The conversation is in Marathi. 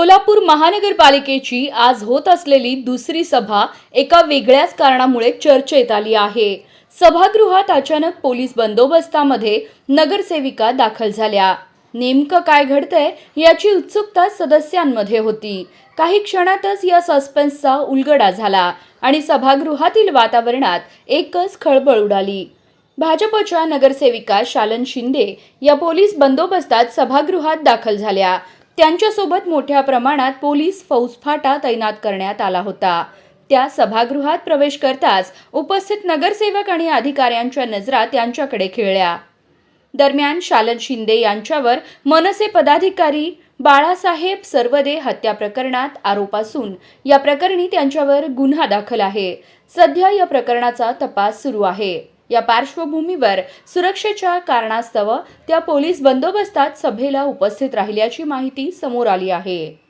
सोलापूर महानगरपालिकेची आज होत असलेली दुसरी सभा एका वेगळ्याच कारणामुळे चर्चेत आली आहे। सभागृहात अचानक पोलीस बंदोबस्तामध्ये नगरसेविका दाखल झाल्या। नेमकं काय घडतंय याची उत्सुकता सदस्यांमध्ये होती। काही क्षणातच या सस्पेन्सचा उलगडा झाला आणि सभागृहातील वातावरणात एकच खळबळ उडाली। भाजपच्या नगरसेविका शालन शिंदे या पोलीस बंदोबस्तात सभागृहात दाखल झाल्या। त्यांच्यासोबत मोठ्या प्रमाणात पोलीस फौजफाटा तैनात करण्यात आला होता। त्या सभागृहात प्रवेश करताच उपस्थित नगरसेवक आणि अधिकाऱ्यांच्या नजरा त्यांच्याकडे खिळल्या। दरम्यान शालन शिंदे यांच्यावर मनसे पदाधिकारी बाळासाहेब सरवदे हत्या प्रकरणात आरोप असून या प्रकरणी त्यांच्यावर गुन्हा दाखल आहे। सध्या या प्रकरणाचा तपास सुरू आहे। या पार्श्वभूमीवर सुरक्षेच्या कारणास्तव त्या पोलीस बंदोबस्तात सभेला उपस्थित राहिल्याची माहिती समोर आली आहे।